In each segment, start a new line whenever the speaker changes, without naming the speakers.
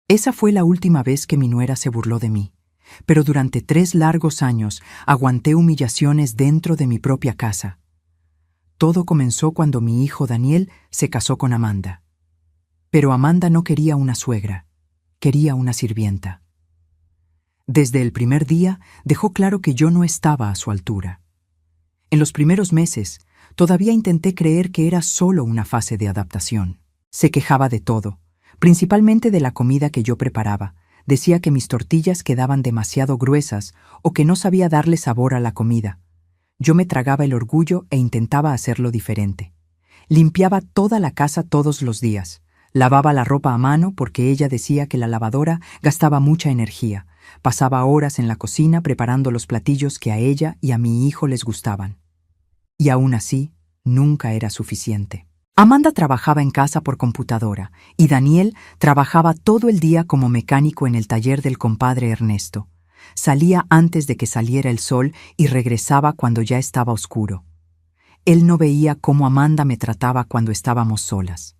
Esa fue la última vez que mi nuera se burló de mí, pero durante 3 largos años aguanté humillaciones dentro de mi propia casa. Todo comenzó cuando mi hijo Daniel se casó con Amanda. Pero Amanda no quería una suegra, quería una sirvienta. Desde el primer día dejó claro que yo no estaba a su altura. En los primeros meses, todavía intenté creer que era solo una fase de adaptación. Se quejaba de todo, principalmente de la comida que yo preparaba. Decía que mis tortillas quedaban demasiado gruesas o que no sabía darle sabor a la comida. Yo me tragaba el orgullo e intentaba hacerlo diferente. Limpiaba toda la casa todos los días. Lavaba la ropa a mano porque ella decía que la lavadora gastaba mucha energía. Pasaba horas en la cocina preparando los platillos que a ella y a mi hijo les gustaban. Y aún así, nunca era suficiente. Amanda trabajaba en casa por computadora y Daniel trabajaba todo el día como mecánico en el taller del compadre Ernesto. Salía antes de que saliera el sol y regresaba cuando ya estaba oscuro. Él no veía cómo Amanda me trataba cuando estábamos solas.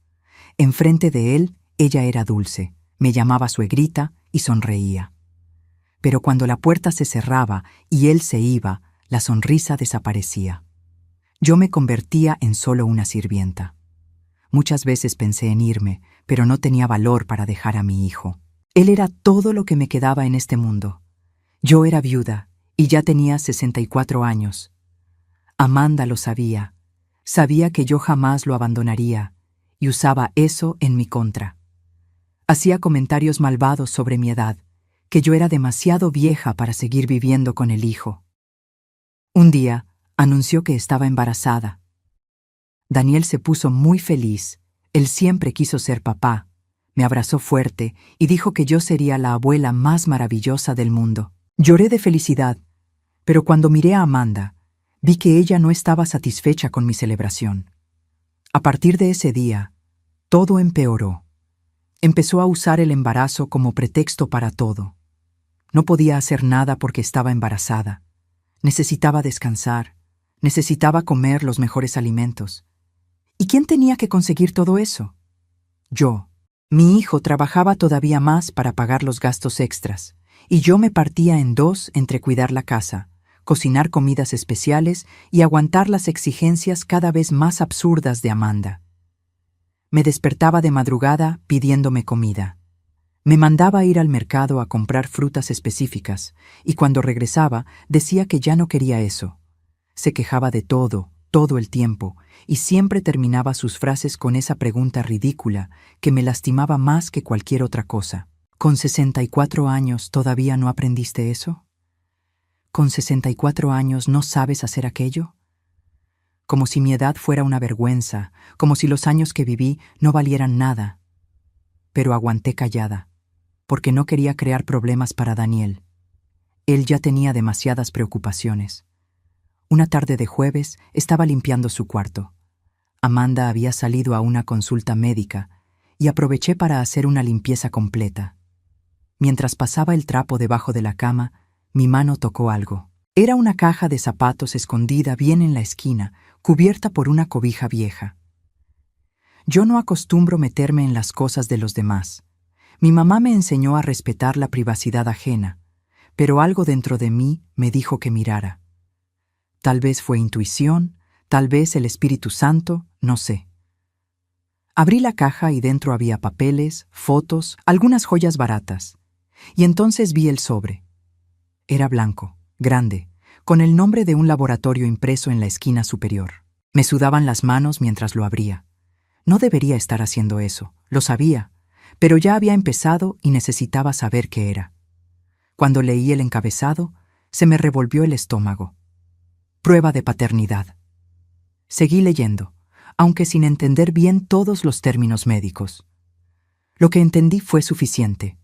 Enfrente de él, ella era dulce, me llamaba suegrita y sonreía. Pero cuando la puerta se cerraba y él se iba, la sonrisa desaparecía. Yo me convertía en solo una sirvienta. Muchas veces pensé en irme, pero no tenía valor para dejar a mi hijo. Él era todo lo que me quedaba en este mundo. Yo era viuda y ya tenía 64 años. Amanda lo sabía. Sabía que yo jamás lo abandonaría y usaba eso en mi contra. Hacía comentarios malvados sobre mi edad, que yo era demasiado vieja para seguir viviendo con el hijo. Un día, anunció que estaba embarazada. Daniel se puso muy feliz. Él siempre quiso ser papá. Me abrazó fuerte y dijo que yo sería la abuela más maravillosa del mundo. Lloré de felicidad, pero cuando miré a Amanda, vi que ella no estaba satisfecha con mi celebración. A partir de ese día, todo empeoró. Empezó a usar el embarazo como pretexto para todo. No podía hacer nada porque estaba embarazada. Necesitaba descansar. Necesitaba comer los mejores alimentos. ¿Y quién tenía que conseguir todo eso? Yo. Mi hijo trabajaba todavía más para pagar los gastos extras, y yo me partía en dos entre cuidar la casa, cocinar comidas especiales y aguantar las exigencias cada vez más absurdas de Amanda. Me despertaba de madrugada pidiéndome comida. Me mandaba ir al mercado a comprar frutas específicas, y cuando regresaba decía que ya no quería eso. Se quejaba de todo el tiempo, y siempre terminaba sus frases con esa pregunta ridícula que me lastimaba más que cualquier otra cosa. ¿Con 64 años todavía no aprendiste eso? ¿Con 64 años no sabes hacer aquello? Como si mi edad fuera una vergüenza, como si los años que viví no valieran nada. Pero aguanté callada, porque no quería crear problemas para Daniel. Él ya tenía demasiadas preocupaciones. Una tarde de jueves estaba limpiando su cuarto. Amanda había salido a una consulta médica y aproveché para hacer una limpieza completa. Mientras pasaba el trapo debajo de la cama, mi mano tocó algo. Era una caja de zapatos escondida bien en la esquina, cubierta por una cobija vieja. Yo no acostumbro meterme en las cosas de los demás. Mi mamá me enseñó a respetar la privacidad ajena, pero algo dentro de mí me dijo que mirara. Tal vez fue intuición, tal vez el Espíritu Santo, no sé. Abrí la caja y dentro había papeles, fotos, algunas joyas baratas. Y entonces vi el sobre. Era blanco, grande, con el nombre de un laboratorio impreso en la esquina superior. Me sudaban las manos mientras lo abría. No debería estar haciendo eso, lo sabía, pero ya había empezado y necesitaba saber qué era. Cuando leí el encabezado, se me revolvió el estómago. Prueba de paternidad. Seguí leyendo, aunque sin entender bien todos los términos médicos. Lo que entendí fue suficiente.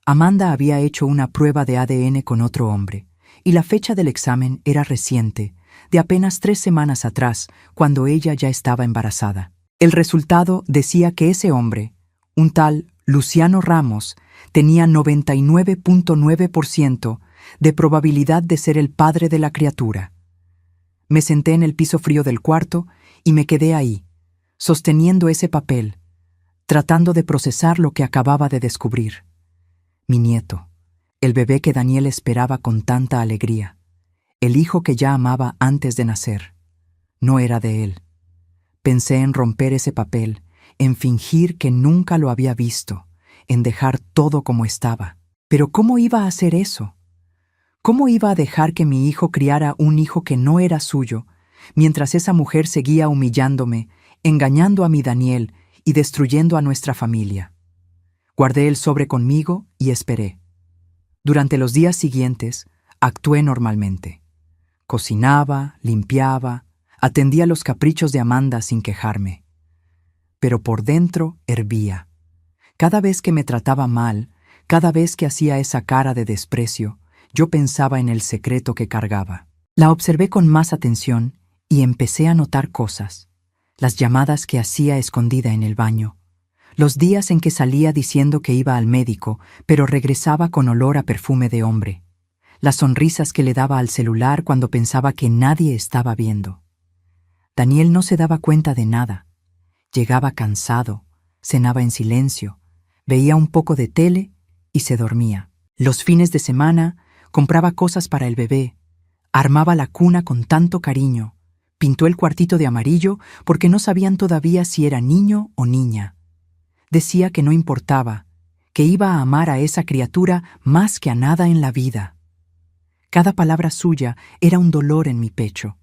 Amanda había hecho una prueba de ADN con otro hombre, y la fecha del examen era reciente, de apenas 3 semanas atrás, cuando ella ya estaba embarazada. El resultado decía que ese hombre, un tal Luciano Ramos, tenía 99.9% de probabilidad de ser el padre de la criatura. Me senté en el piso frío del cuarto y me quedé ahí, sosteniendo ese papel, tratando de procesar lo que acababa de descubrir. Mi nieto, el bebé que Daniel esperaba con tanta alegría, el hijo que ya amaba antes de nacer, no era de él. Pensé en romper ese papel, en fingir que nunca lo había visto, en dejar todo como estaba. Pero ¿cómo iba a hacer eso? ¿Cómo iba a dejar que mi hijo criara un hijo que no era suyo, mientras esa mujer seguía humillándome, engañando a mi Daniel y destruyendo a nuestra familia? Guardé el sobre conmigo y esperé. Durante los días siguientes, actué normalmente. Cocinaba, limpiaba, atendía los caprichos de Amanda sin quejarme. Pero por dentro hervía. Cada vez que me trataba mal, cada vez que hacía esa cara de desprecio, yo pensaba en el secreto que cargaba. La observé con más atención y empecé a notar cosas. Las llamadas que hacía escondida en el baño. Los días en que salía diciendo que iba al médico, pero regresaba con olor a perfume de hombre. Las sonrisas que le daba al celular cuando pensaba que nadie estaba viendo. Daniel no se daba cuenta de nada. Llegaba cansado, cenaba en silencio, veía un poco de tele y se dormía. Los fines de semana compraba cosas para el bebé, armaba la cuna con tanto cariño, pintó el cuartito de amarillo porque no sabían todavía si era niño o niña. Decía que no importaba, que iba a amar a esa criatura más que a nada en la vida. Cada palabra suya era un dolor en mi pecho.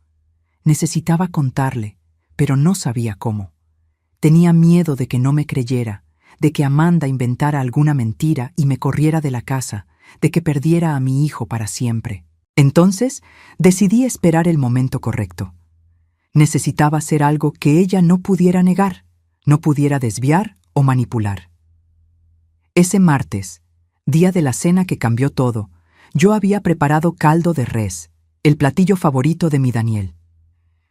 Necesitaba contarle, pero no sabía cómo. Tenía miedo de que no me creyera, de que Amanda inventara alguna mentira y me corriera de la casa, de que perdiera a mi hijo para siempre. Entonces, decidí esperar el momento correcto. Necesitaba hacer algo que ella no pudiera negar, no pudiera desviar o manipular. Ese martes, día de la cena que cambió todo, yo había preparado caldo de res, el platillo favorito de mi Daniel.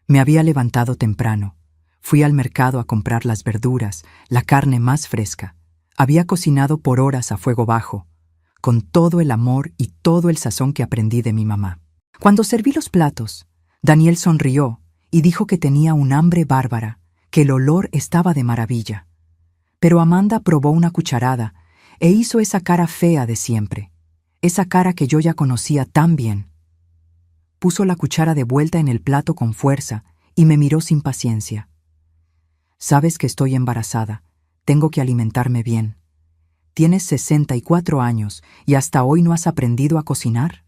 Me había levantado temprano. Fui al mercado a comprar las verduras, la carne más fresca. Había cocinado por horas a fuego bajo, con todo el amor y todo el sazón que aprendí de mi mamá. Cuando serví los platos, Daniel sonrió y dijo que tenía un hambre bárbara, que el olor estaba de maravilla. Pero Amanda probó una cucharada e hizo esa cara fea de siempre, esa cara que yo ya conocía tan bien. Puso la cuchara de vuelta en el plato con fuerza y me miró sin paciencia. Sabes que estoy embarazada, tengo que alimentarme bien. Tienes 64 años y hasta hoy no has aprendido a cocinar.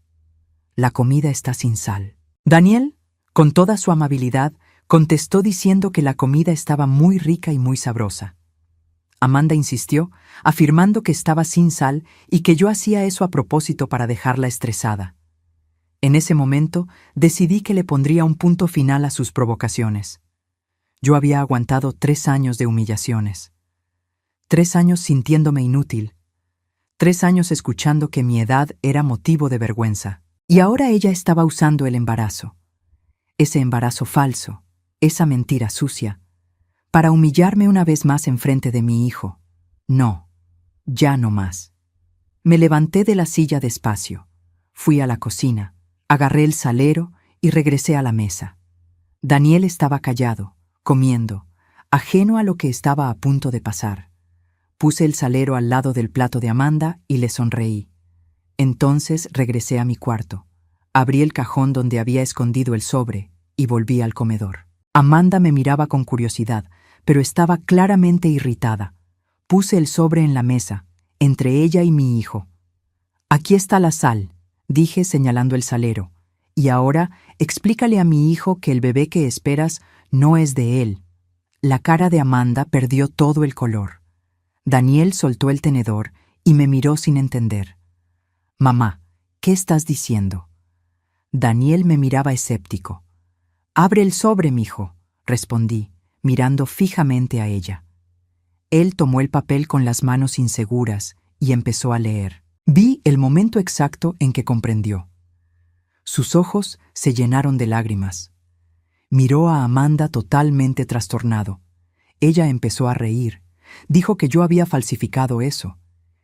La comida está sin sal. Daniel, con toda su amabilidad, contestó diciendo que la comida estaba muy rica y muy sabrosa. Amanda insistió, afirmando que estaba sin sal y que yo hacía eso a propósito para dejarla estresada. En ese momento decidí que le pondría un punto final a sus provocaciones. Yo había aguantado 3 años de humillaciones. 3 años sintiéndome inútil. 3 años escuchando que mi edad era motivo de vergüenza. Y ahora ella estaba usando el embarazo. Ese embarazo falso, esa mentira sucia, para humillarme una vez más enfrente de mi hijo. No, ya no más. Me levanté de la silla despacio. Fui a la cocina, agarré el salero y regresé a la mesa. Daniel estaba callado, comiendo, ajeno a lo que estaba a punto de pasar. Puse el salero al lado del plato de Amanda y le sonreí. Entonces regresé a mi cuarto, abrí el cajón donde había escondido el sobre y volví al comedor. Amanda me miraba con curiosidad, pero estaba claramente irritada. Puse el sobre en la mesa, entre ella y mi hijo. «Aquí está la sal», dije señalando el salero. «Y ahora explícale a mi hijo que el bebé que esperas no es de él». La cara de Amanda perdió todo el color. Daniel soltó el tenedor y me miró sin entender. «Mamá, ¿qué estás diciendo?» Daniel me miraba escéptico. «Abre el sobre, mijo», respondí, mirando fijamente a ella. Él tomó el papel con las manos inseguras y empezó a leer. Vi el momento exacto en que comprendió. Sus ojos se llenaron de lágrimas. Miró a Amanda totalmente trastornado. Ella empezó a reír. Dijo que yo había falsificado eso,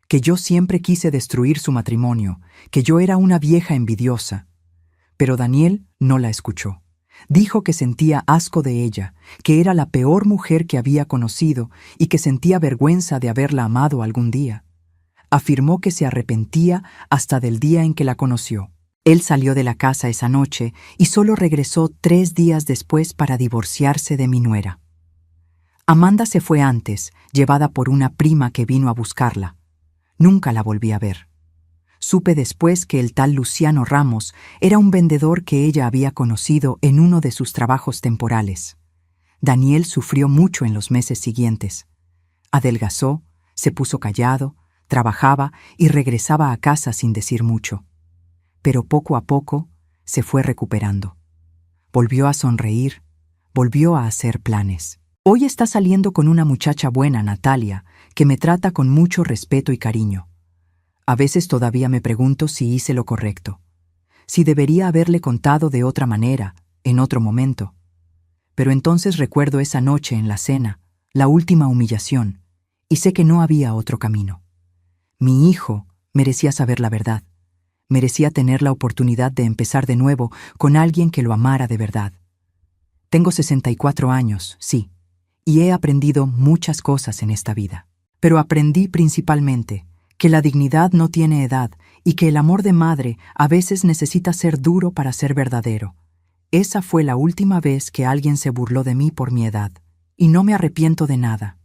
que yo siempre quise destruir su matrimonio, que yo era una vieja envidiosa. Pero Daniel no la escuchó. Dijo que sentía asco de ella, que era la peor mujer que había conocido y que sentía vergüenza de haberla amado algún día. Afirmó que se arrepentía hasta del día en que la conoció. Él salió de la casa esa noche y solo regresó 3 días después para divorciarse de mi nuera. Amanda se fue antes, llevada por una prima que vino a buscarla. Nunca la volví a ver. Supe después que el tal Luciano Ramos era un vendedor que ella había conocido en uno de sus trabajos temporales. Daniel sufrió mucho en los meses siguientes. Adelgazó, se puso callado, trabajaba y regresaba a casa sin decir mucho. Pero poco a poco se fue recuperando. Volvió a sonreír, volvió a hacer planes. Hoy está saliendo con una muchacha buena, Natalia, que me trata con mucho respeto y cariño. A veces todavía me pregunto si hice lo correcto, si debería haberle contado de otra manera, en otro momento. Pero entonces recuerdo esa noche en la cena, la última humillación, y sé que no había otro camino. Mi hijo merecía saber la verdad, merecía tener la oportunidad de empezar de nuevo con alguien que lo amara de verdad. Tengo 64 años, sí, y he aprendido muchas cosas en esta vida. Pero aprendí principalmente que la dignidad no tiene edad y que el amor de madre a veces necesita ser duro para ser verdadero. Esa fue la última vez que alguien se burló de mí por mi edad, y no me arrepiento de nada.